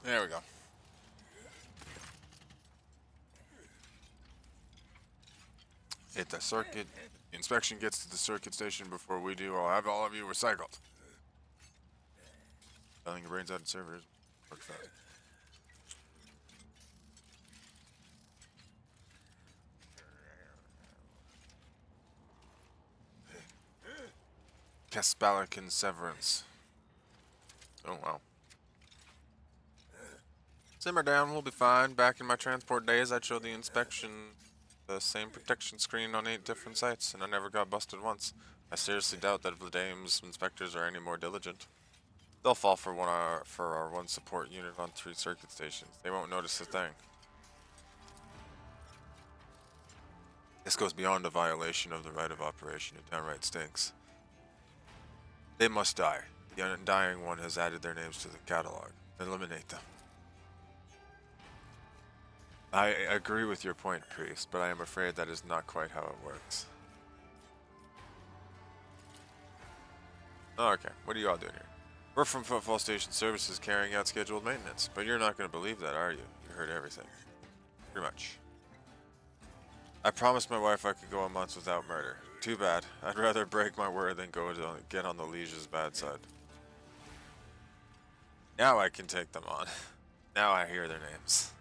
There we go. Hit the circuit. The inspection gets to the circuit station before we do. I'll have all of you recycled. Selling your brains out in servers. Work fast. Kaspalican Severance. Oh, wow. Simmer down, we'll be fine. Back in my transport days, I'd show the inspection the same protection screen on 8 different sites, and I never got busted once. I seriously doubt that Vladame's inspectors are any more diligent. They'll fall for our one support unit on 3 circuit stations. They won't notice a thing. This goes beyond a violation of the right of operation. It downright stinks. They must die. The undying one has added their names to the catalog. Eliminate them. I agree with your point, Priest, but I am afraid that is not quite how it works. Oh, okay, what are you all doing here? We're from Footfall Station Services carrying out scheduled maintenance, but you're not going to believe that, are you? You heard everything. Pretty much. I promised my wife I could go a month without murder. Too bad. I'd rather break my word than get on the Liege's bad side. Now I can take them on. Now I hear their names.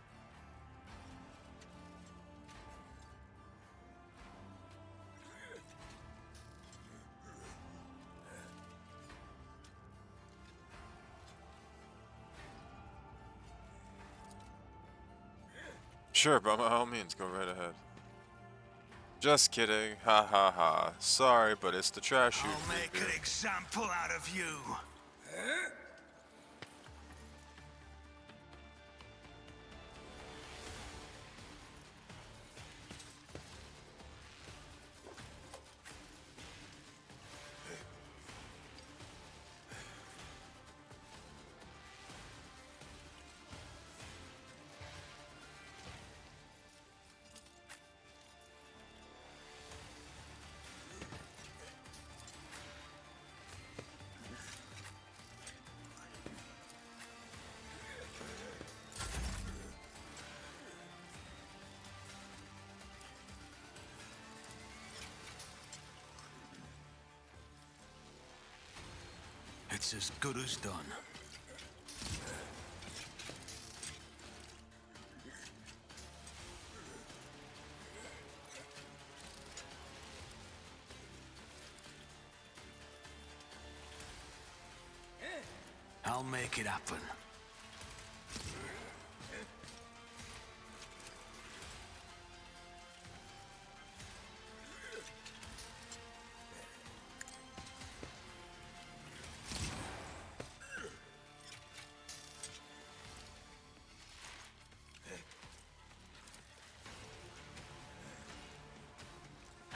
Sure, by all means, go right ahead. Just kidding, ha ha ha. Sorry, but it's the trash chute. I'll make an example out of you. It's as good as done. I'll make it happen.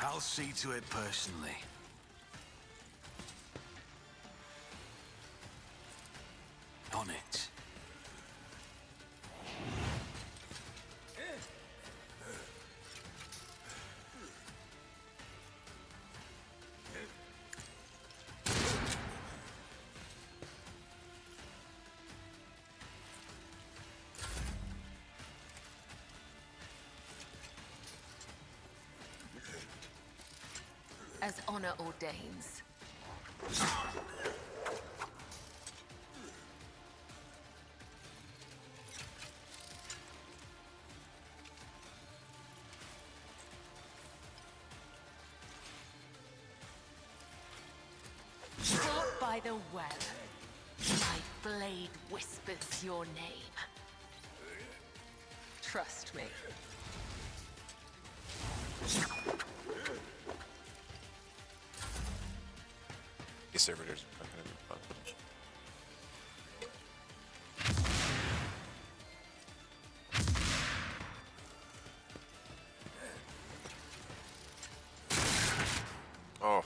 I'll see to it personally. On it. As honor ordains. Caught by the web, my blade whispers your name. Trust me. These servitors are not gonna be fun. Oh.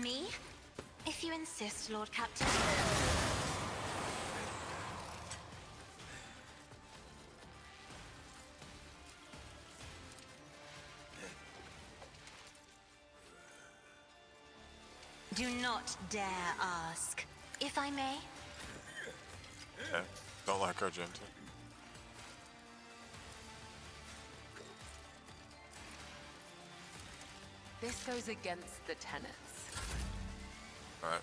Me? If you insist, Lord Captain. Do not dare ask, if I may. Yeah, don't like Argenta. This goes against the tenets. Alright.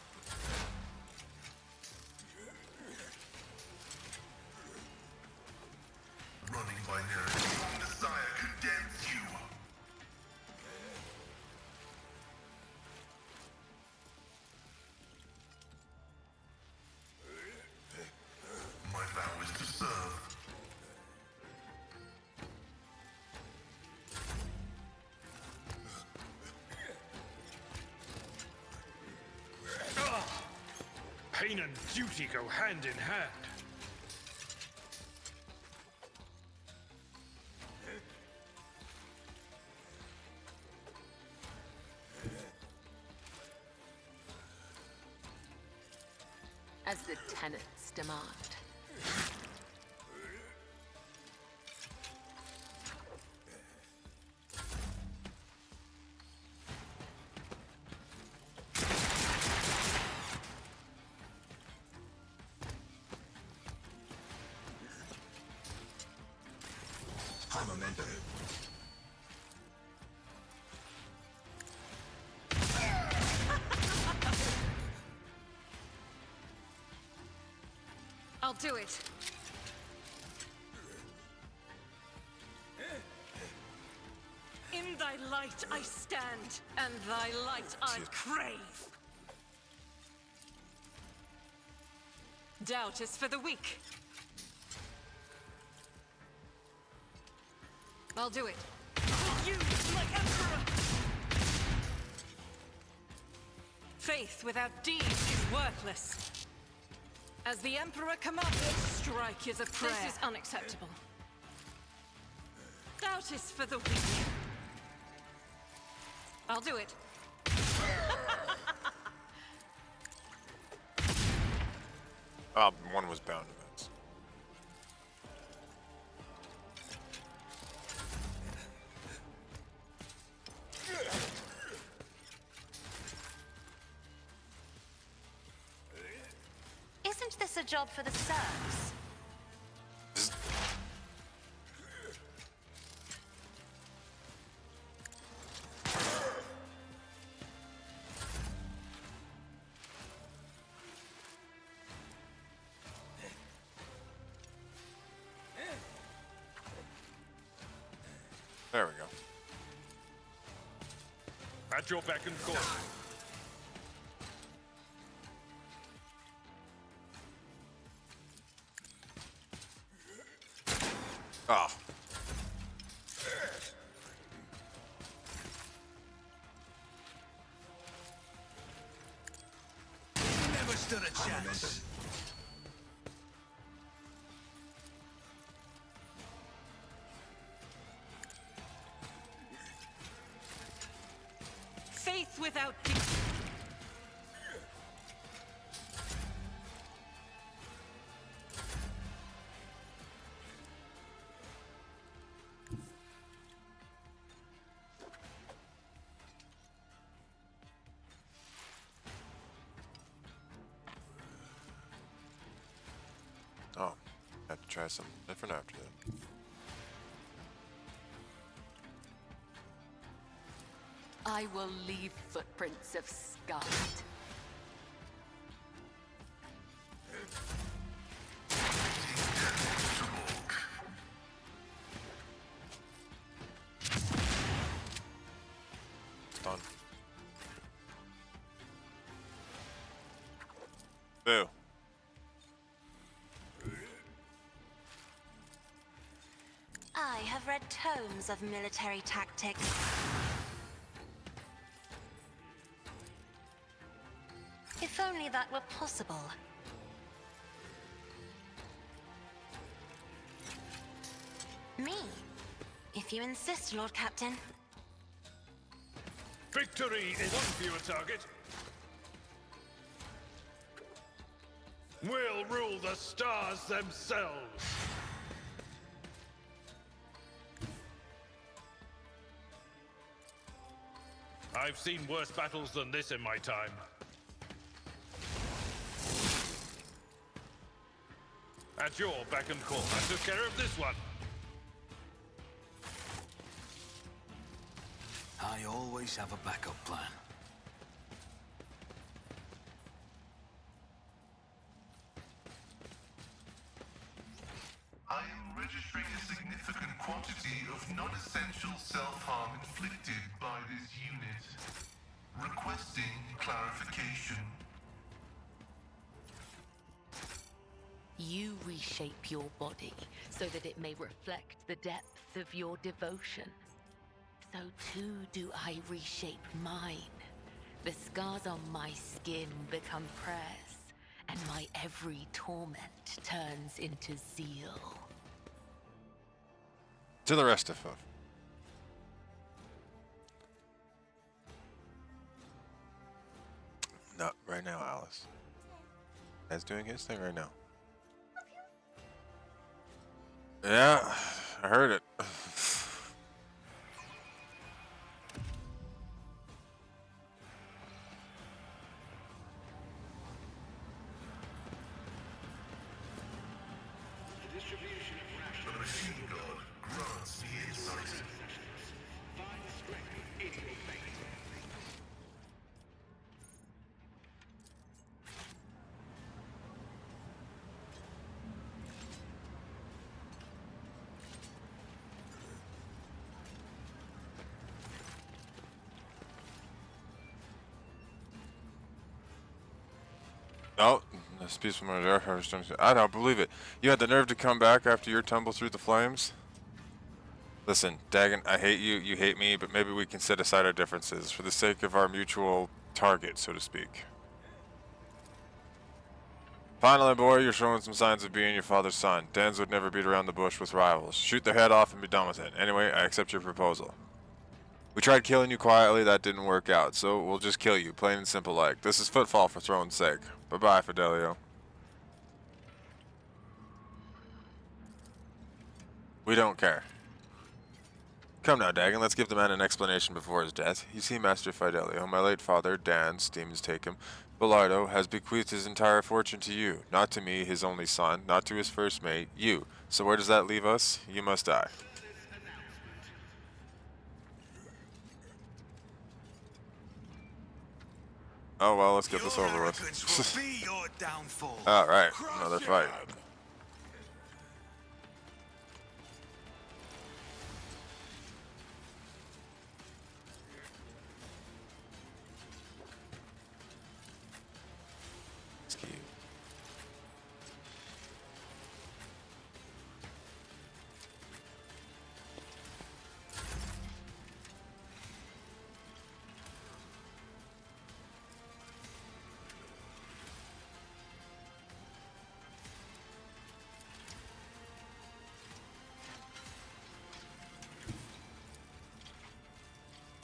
Running by narrative, own desire condemns you. My vow is to serve. Pain and duty go hand in hand. As the tenets demand. Momentum. I'll do it. In thy light I stand, and thy light I crave. Doubt is for the weak. I'll do it. You, my emperor! Faith without deeds is worthless. As the emperor commanded, strike is a prayer. This is unacceptable. Doubt is for the weak. I'll do it. One was bound to miss. Isn't this a job for the serfs? There we go. At your beck and call. Oh. Never stood a chance. Faith without deeds. Oh. Have to try something different after that. I will leave footprints of scarlet. It's done. Boo. I have read tomes of military tactics. If only that were possible. Me? If you insist, Lord Captain. Victory is one fewer target. We'll rule the stars themselves. I've seen worse battles than this in my time. At your beck and call, I took care of this one. I always have a backup plan. I am registering a significant quantity of non-essential self-harm inflicted by this unit. Requesting clarification. You reshape your body so that it may reflect the depth of your devotion. So too do I reshape mine. The scars on my skin become prayers, and my every torment turns into zeal. To the rest of us. Not right now, Alice. That's doing his thing right now. Yeah, I heard it. The machine god grants me insight. Oh, this peaceful murder. I don't believe it. You had the nerve to come back after your tumble through the flames? Listen, Dagon, I hate you, you hate me, but maybe we can set aside our differences for the sake of our mutual target, so to speak. Finally, boy, you're showing some signs of being your father's son. Dans would never beat around the bush with rivals. Shoot their head off and be done with it. Anyway, I accept your proposal. We tried killing you quietly, that didn't work out, so we'll just kill you, plain and simple like. This is footfall for throne's sake. Bye-bye, Fidelio. We don't care. Come now, Dagon, let's give the man an explanation before his death. You see, Master Fidelio, my late father, Dan's, demons take him, Bellardo, has bequeathed his entire fortune to you. Not to me, his only son, not to his first mate, you. So where does that leave us? You must die. Oh well, let's get this over with. Will be your downfall. Alright, another fight.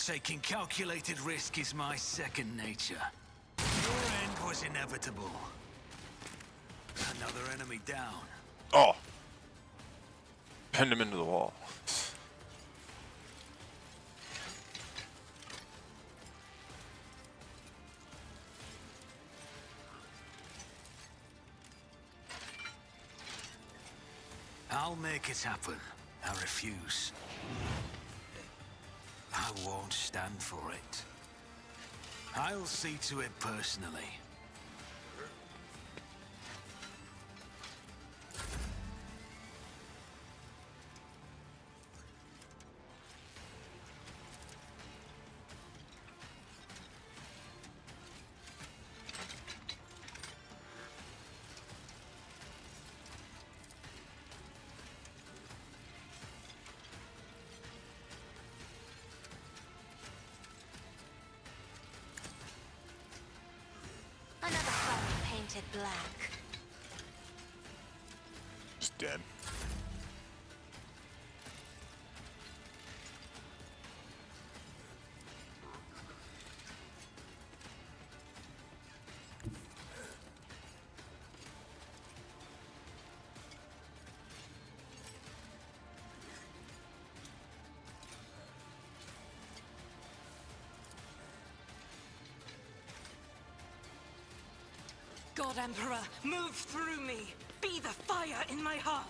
Taking calculated risk is my second nature. Your end was inevitable. Another enemy down. Oh! Pinned him into the wall. I'll make it happen. I refuse. I won't stand for it. I'll see to it personally. Another foe painted black. Just dead. God Emperor, move through me. Be the fire in my heart.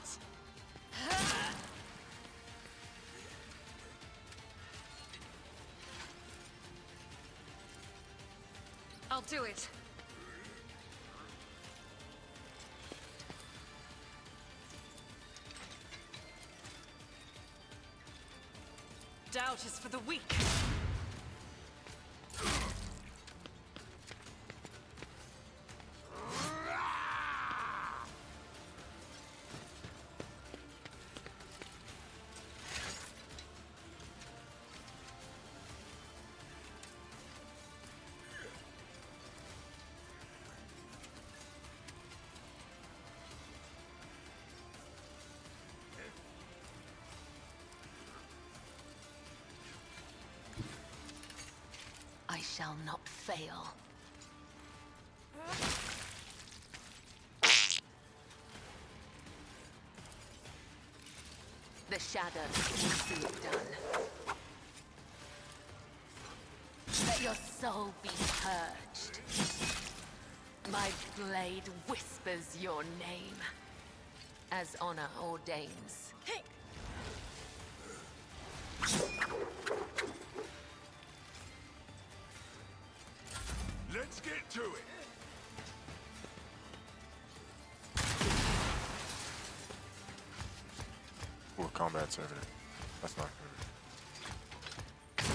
I'll do it. Doubt is for the weak. I shall not fail. The shadows will see it done. Let your soul be purged. My blade whispers your name, as honor ordains. Let's get to it. Ooh, combat servitor. That's not good.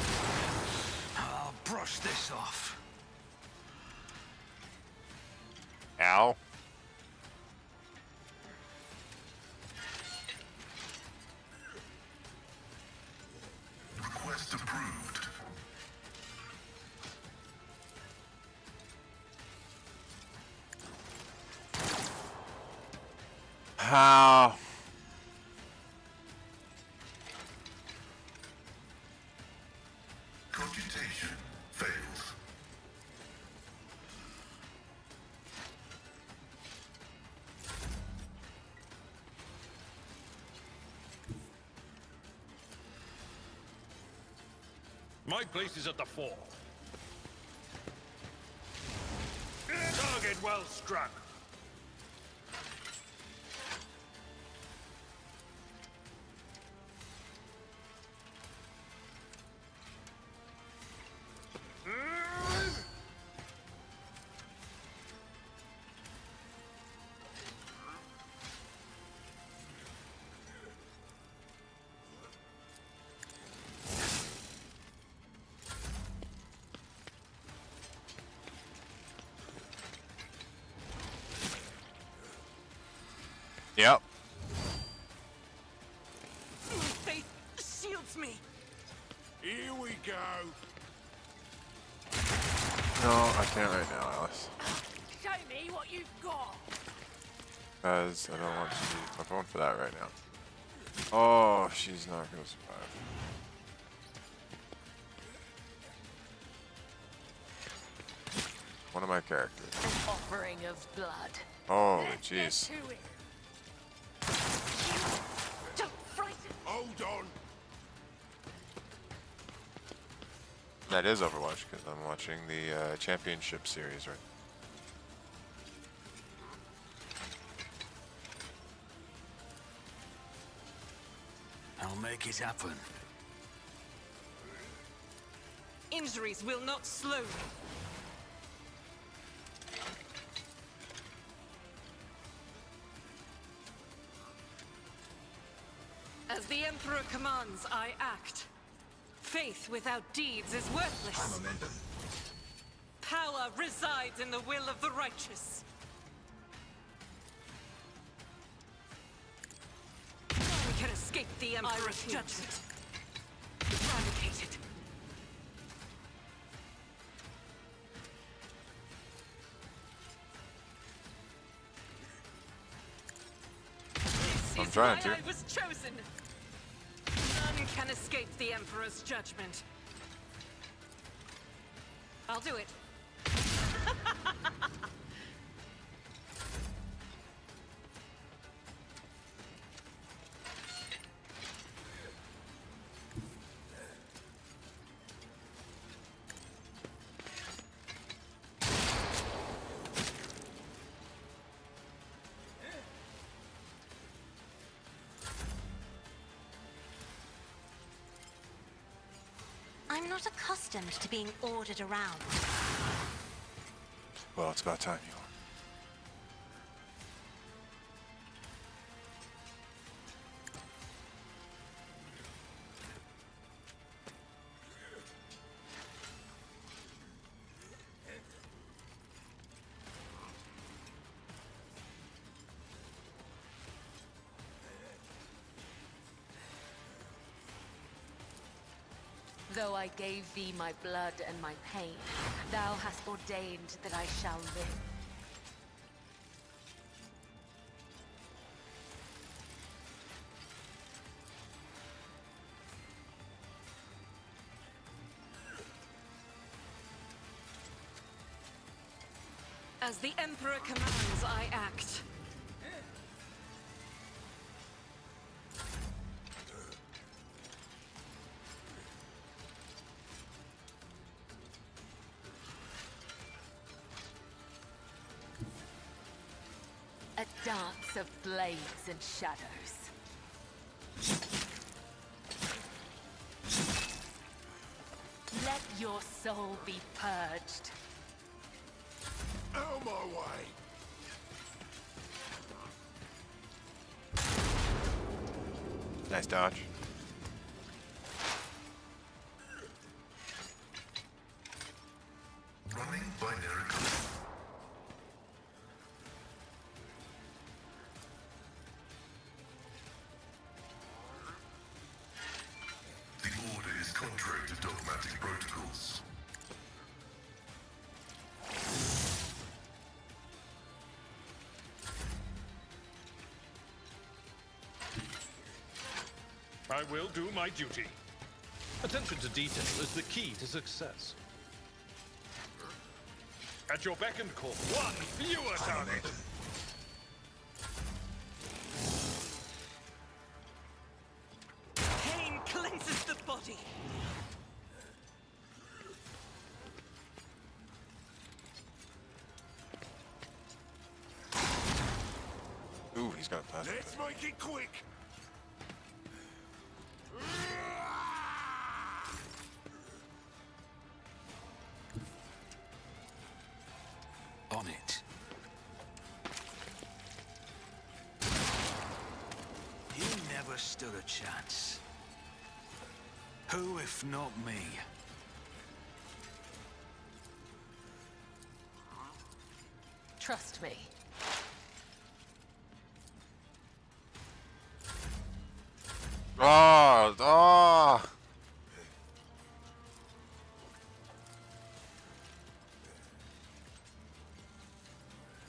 I'll brush this off. Ow. Request approved. How? Computation fails. My place is at the fore. Target well struck. Yep. Faith shields me. Here we go. No, I can't right now, Alice. Show me what you've got. Because I don't want to use my phone for that right now. Oh, she's not going to survive. One of my characters. An offering of blood. Holy jeez. Don't frighten. Hold on. That is Overwatch because I'm watching the championship series right. I'll make it happen. Injuries will not slow me. As the Emperor commands, I act. Faith without deeds is worthless. Power resides in the will of the righteous. We can escape the Emperor's judgment. Eradicated. I'm trying to. I was chosen. None can escape the Emperor's judgment. I'll do it. I'm not accustomed to being ordered around. Well, it's about time you are. Though I gave thee my blood and my pain, thou hast ordained that I shall live. As the Emperor commands, I act. A dance of blades and shadows. Let your soul be purged. Out my way! Nice dodge. Running binary code. The order is contrary to dogmatic protocols. I will do my duty. Attention to detail is the key to success. At your beck and call, one fewer target. Pain cleanses the body. Ooh, he's got a pass. Let's make it quick. On it. You never stood a chance. Who, if not me? Trust me. Ah, ah.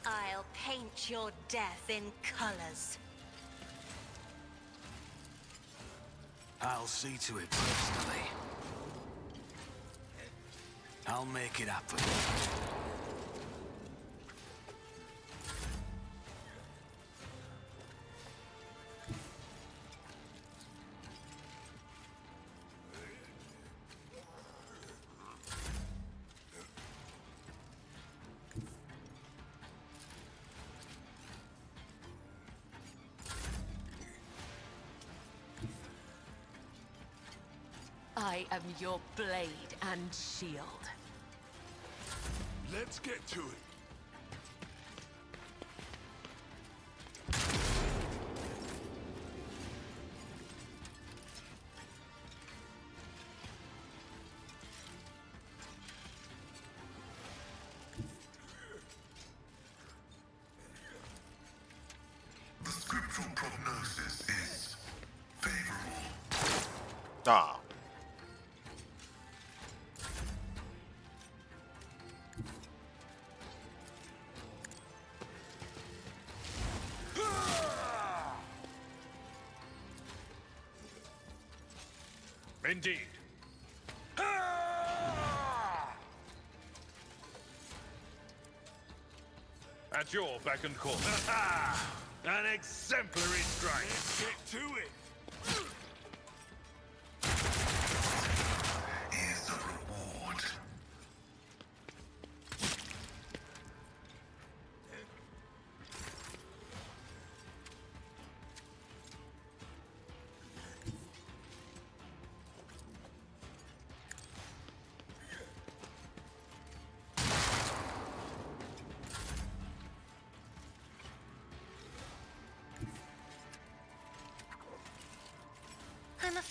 I'll paint your death in colors. I'll see to it personally. I'll make it happen. I am your blade and shield. Let's get to it. The scriptural prognosis is favorable. Ah. Indeed. At your beck and call. An exemplary strike. Let's get to it. Is a reward.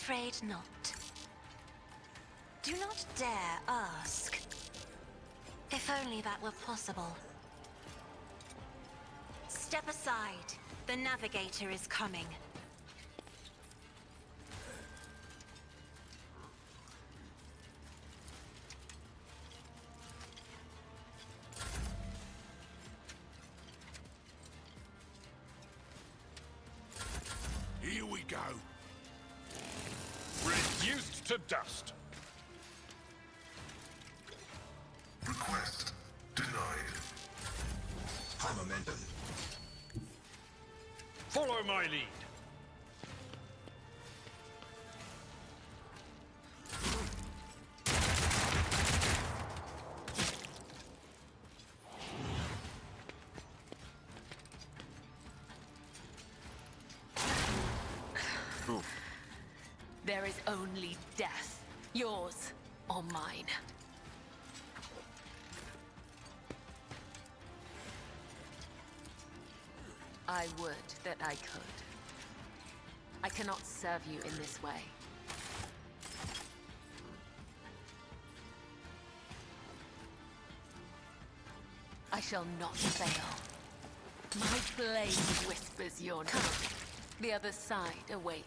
afraid not. Do not dare ask. If only that were possible. Step aside. The navigator is coming. Here we go. Reduced to dust. Request denied. High momentum. Follow my lead. There is only death. Yours or mine. I would that I could. I cannot serve you in this way. I shall not fail. My blade whispers your name. The other side awaits.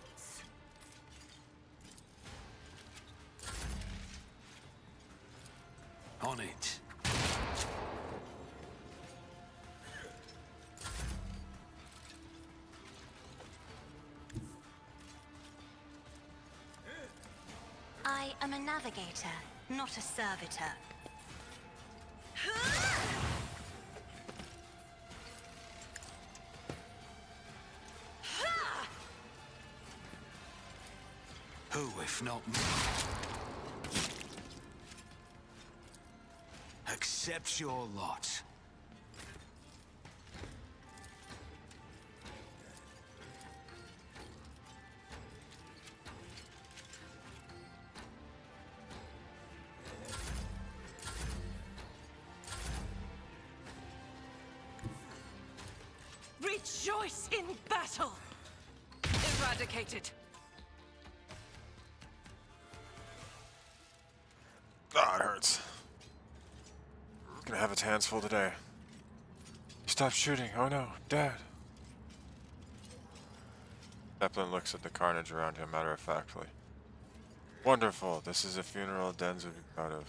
On it. I am a navigator, not a servitor. Who, if not me? Accept your lot. Rejoice in battle! Eradicated. God, it hurts. Gonna have its hands full today. Stop shooting. Oh no, Dad. Zeppelin looks at the carnage around him matter-of-factly. Wonderful. This is a funeral Dens would be proud of.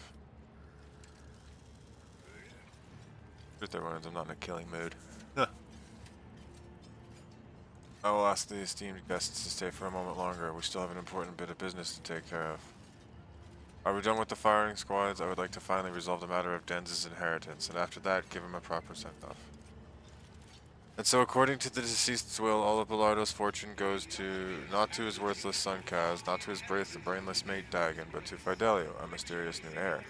Shoot their wounds. I'm not in a killing mood. I will ask the esteemed guests to stay for a moment longer. We still have an important bit of business to take care of. Are we done with the firing squads? I would like to finally resolve the matter of Dens' inheritance, and after that, give him a proper send-off. And so, according to the deceased's will, all of Bilardo's fortune goes to, not to his worthless son Kaz, not to his brainless mate Dagon, but to Fidelio, a mysterious new heir.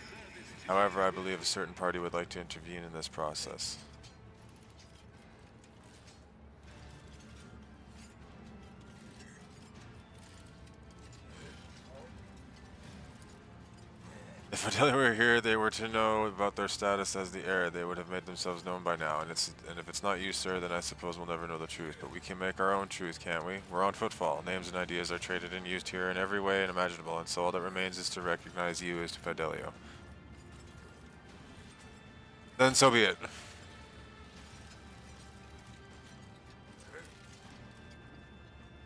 However, I believe a certain party would like to intervene in this process. If Fidelio were here, they were to know about their status as the heir. They would have made themselves known by now. And if it's not you, sir, then I suppose we'll never know the truth. But we can make our own truth, can't we? We're on footfall. Names and ideas are traded and used here in every way imaginable, and so all that remains is to recognize you as Fidelio. Then so be it.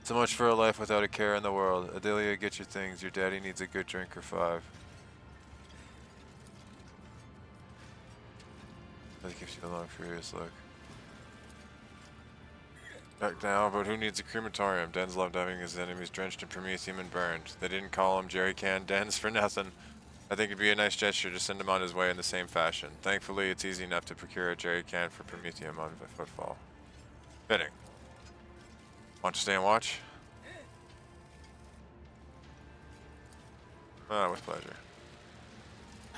So much for a life without a care in the world. Adelia, get your things. Your daddy needs a good drink or 5. That gives you a long, furious look. Back now, but who needs a crematorium? Dens loved having his enemies drenched in promethium and burned. They didn't call him Jerry Can Dens for nothing. I think it'd be a nice gesture to send him on his way in the same fashion. Thankfully, it's easy enough to procure a Jerry Can for promethium on footfall. Fitting. Want to stay and watch? Ah, with pleasure.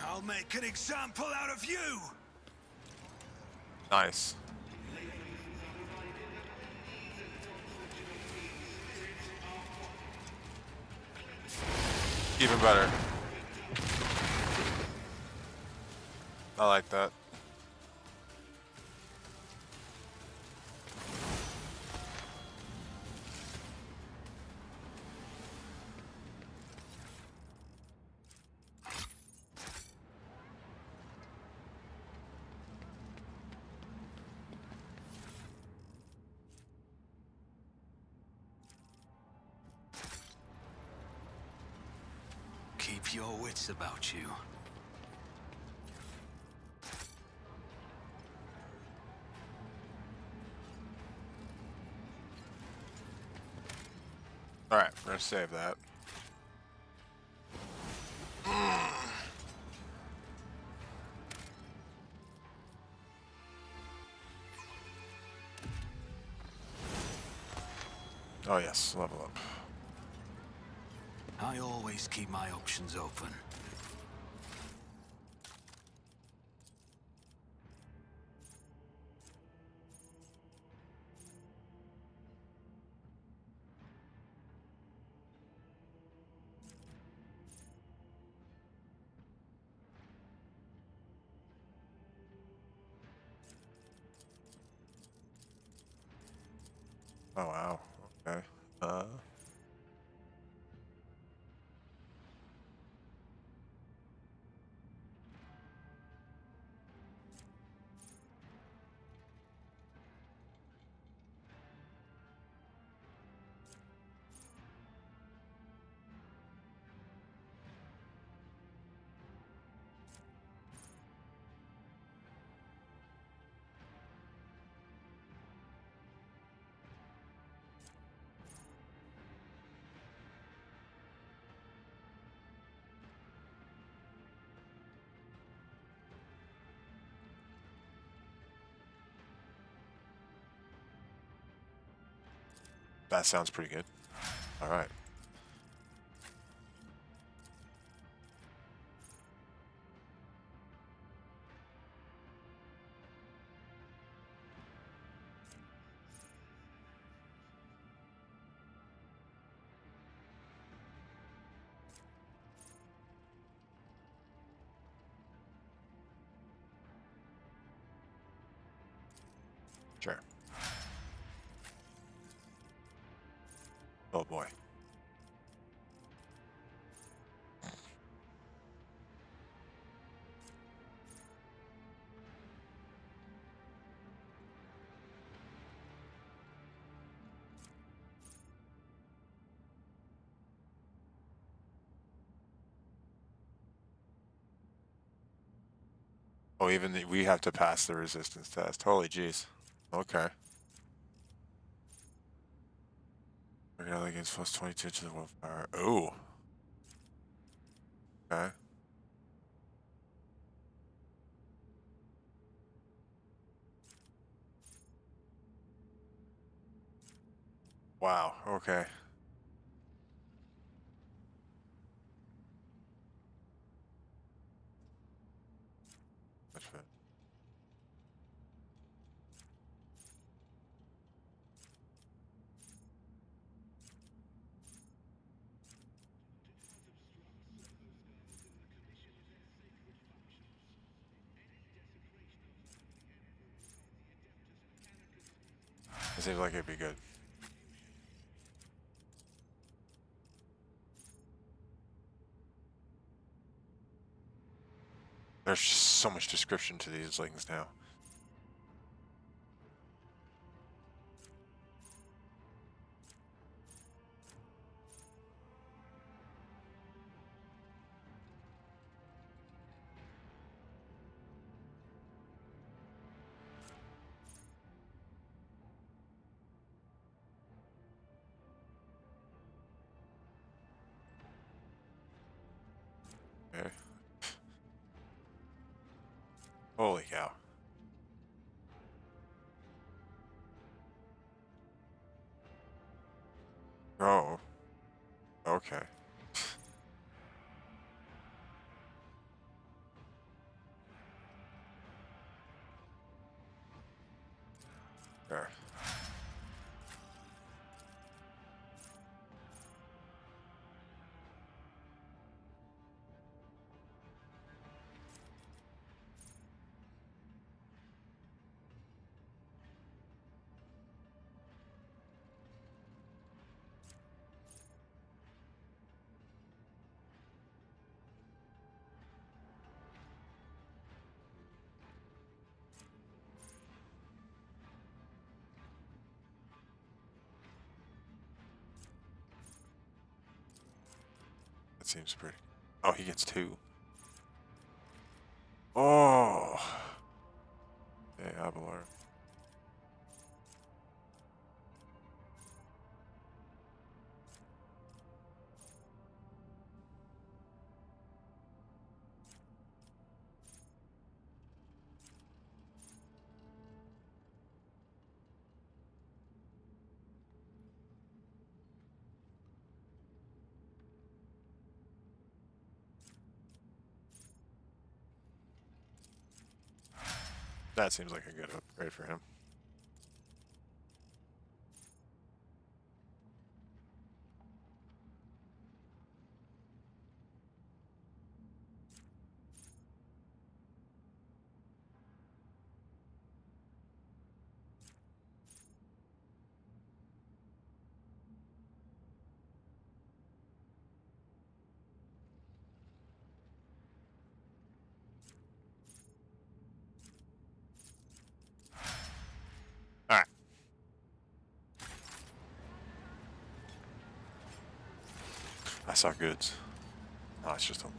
I'll make an example out of you! Nice. Even better. I like that. keep your wits about you. Alright, we're gonna save that. Oh yes, level up. I always keep my options open. Oh wow. Okay. That sounds pretty good. Alright. Sure. Oh boy. Oh, we have to pass the resistance test. Holy jeez. Okay. Regular against plus 22 to the willpower. Ooh. Okay. Wow. Okay. Much better. It seems like it'd be good. There's just so much description to these things now. Okay. Holy cow. Oh. Okay. There. That seems pretty. Oh, he gets 2. Oh. Okay, Abelard. That seems like a good upgrade for him. Alright. I saw goods. Oh, it's just only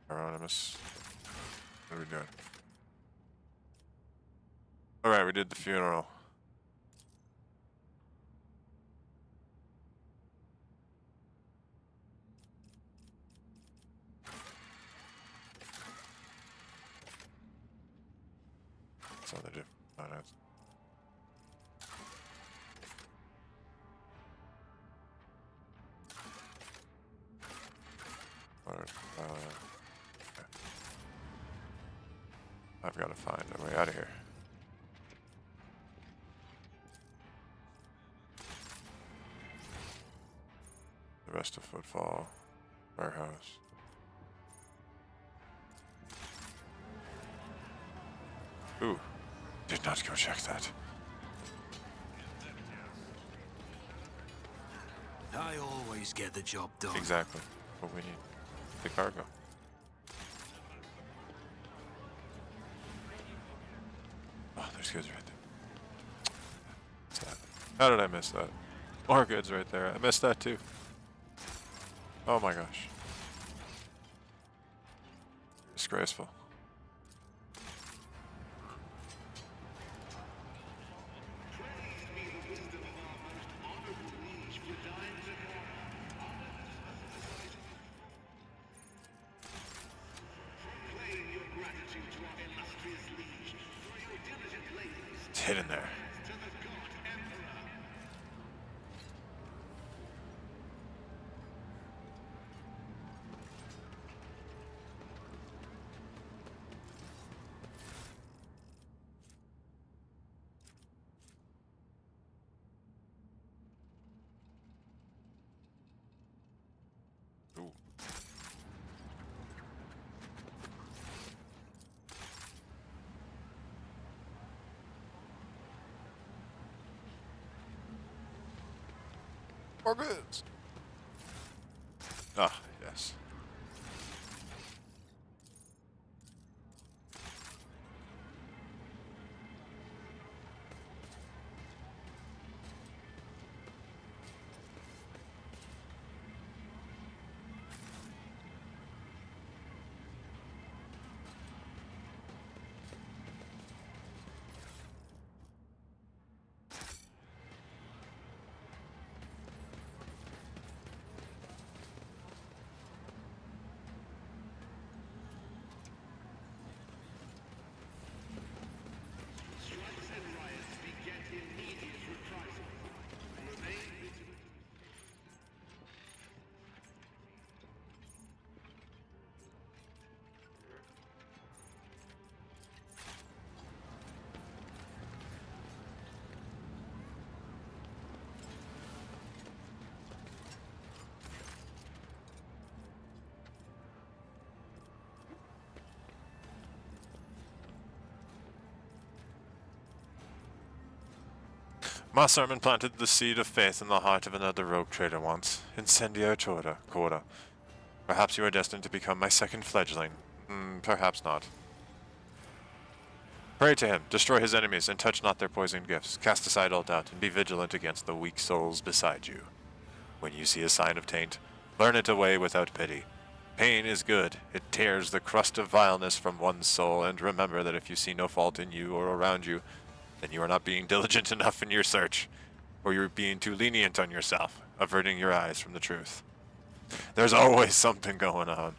Hieronymus. What are we doing? Alright, we did the funeral. That's all they do. Oh, that's... okay. I've got to find a way out of here. The rest of Footfall. Warehouse. Ooh. Did not go check that. I always get the job done. Exactly what we need. The cargo. Oh, there's goods right there. What's that? How did I miss that? More goods right there. I missed that too. Oh my gosh. Disgraceful. It's hidden there. Ooh. More goods. Ah, yes. My sermon planted the seed of faith in the heart of another rogue trader once. Incendio Corda. Perhaps you are destined to become my second fledgling. Perhaps not. Pray to him, destroy his enemies, and touch not their poisoned gifts. Cast aside all doubt, and be vigilant against the weak souls beside you. When you see a sign of taint, burn it away without pity. Pain is good. It tears the crust of vileness from one's soul, and remember that if you see no fault in you or around you, then you are not being diligent enough in your search, or you're being too lenient on yourself, averting your eyes from the truth. There's always something going on.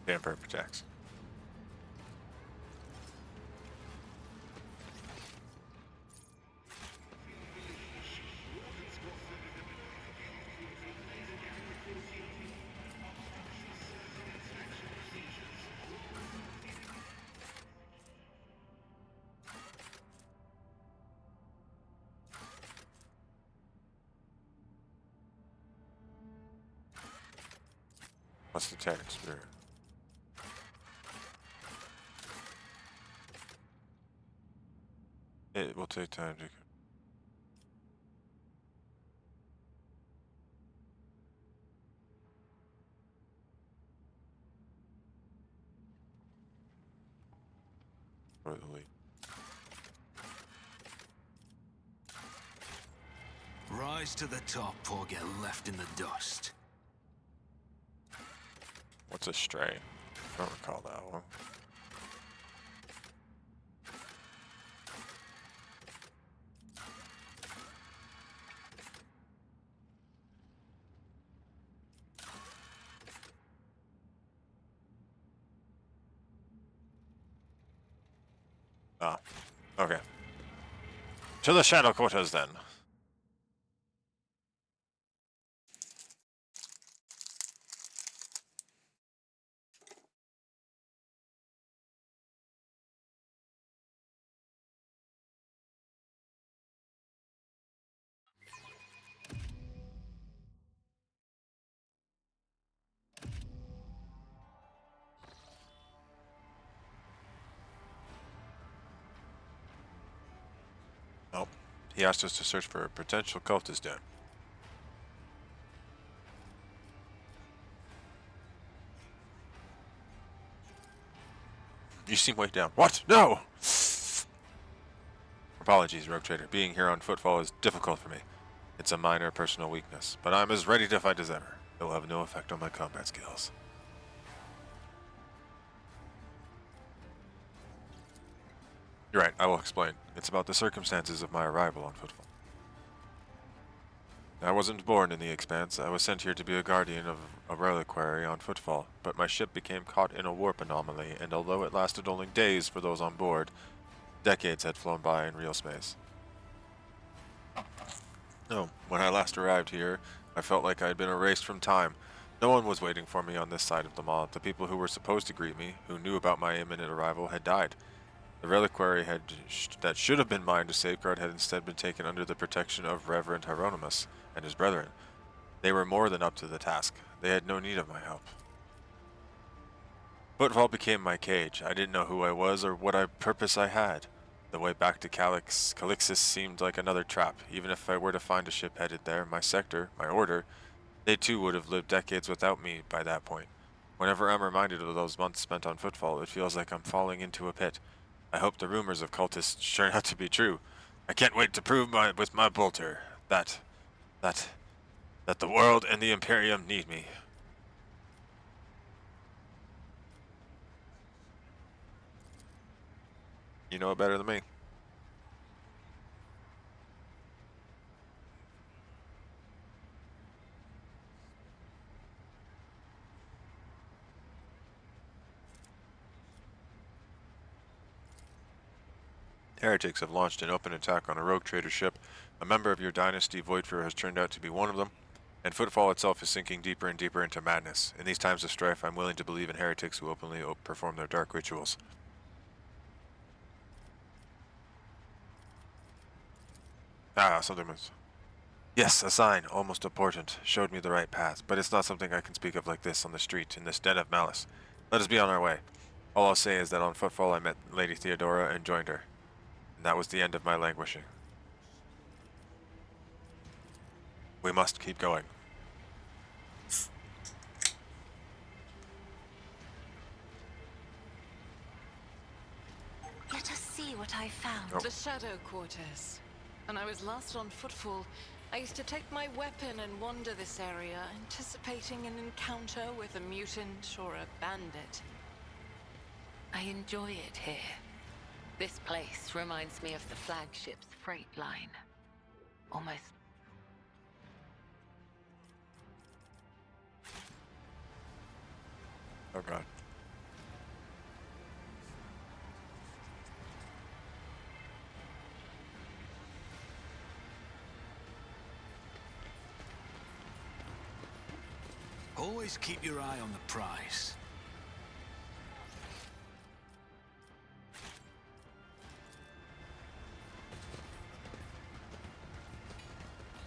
Damper protects. What's the tech spirit? It will take time to... Or the lead. Rise to the top or get left in the dust. What's a stray? I don't recall that one. Ah, okay. To the shadow quarters then. Nope. He asked us to search for a potential cultist den. You seem way down. What? No! Apologies, Rogue Trader. Being here on footfall is difficult for me. It's a minor personal weakness, but I'm as ready to fight as ever. It will have no effect on my combat skills. You're right, I will explain. It's about the circumstances of my arrival on footfall. I wasn't born in the Expanse. I was sent here to be a guardian of a reliquary on footfall, but my ship became caught in a warp anomaly, and although it lasted only days for those on board, decades had flown by in real space. No, when I last arrived here, I felt like I had been erased from time. No one was waiting for me on this side of the mall. The people who were supposed to greet me, who knew about my imminent arrival, had died. The reliquary that should have been mine to safeguard had instead been taken under the protection of Reverend Hieronymus and his brethren. They were more than up to the task. They had no need of my help. Footfall became my cage. I didn't know who I was or what purpose I had. The way back to Calixis seemed like another trap. Even if I were to find a ship headed there, my sector, my order, they too would have lived decades without me by that point. Whenever I'm reminded of those months spent on footfall, it feels like I'm falling into a pit. I hope the rumors of cultists turn out to be true. I can't wait to prove with my bolter that the world and the Imperium need me. You know it better than me. Heretics have launched an open attack on a rogue trader ship. A member of your dynasty, Voidfear, has turned out to be one of them, and Footfall itself is sinking deeper and deeper into madness. In these times of strife, I'm willing to believe in heretics who openly perform their dark rituals. Ah, something was... Yes, a sign, almost a portent, showed me the right path, but it's not something I can speak of like this on the street, in this den of malice. Let us be on our way. All I'll say is that on Footfall I met Lady Theodora and joined her. And that was the end of my languishing. We must keep going. what I found. Nope. The Shadow Quarters. When I was last on footfall, I used to take my weapon and wander this area, anticipating an encounter with a mutant or a bandit. I enjoy it here. This place reminds me of the flagship's freight line. Almost. Oh god. Always keep your eye on the prize.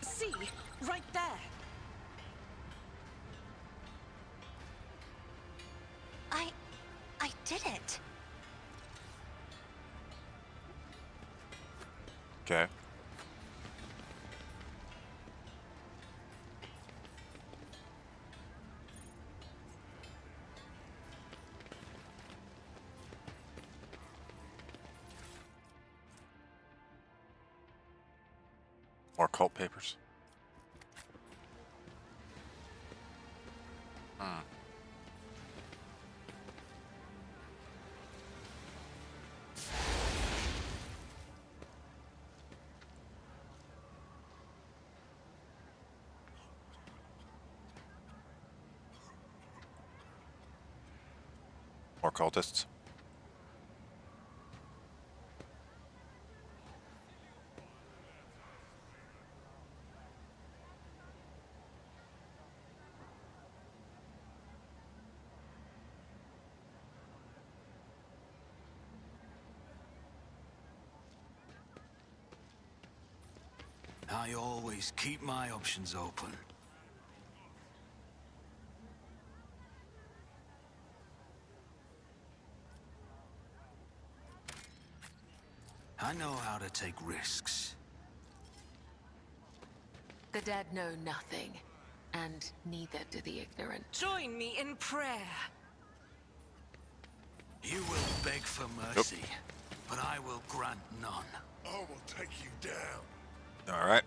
See? Right there! I did it. Okay. More cult papers. More cultists. I always keep my options open. I know how to take risks. The dead know nothing, and neither do the ignorant. Join me in prayer! You will beg for mercy, but I will grant none. I will take you down. All right.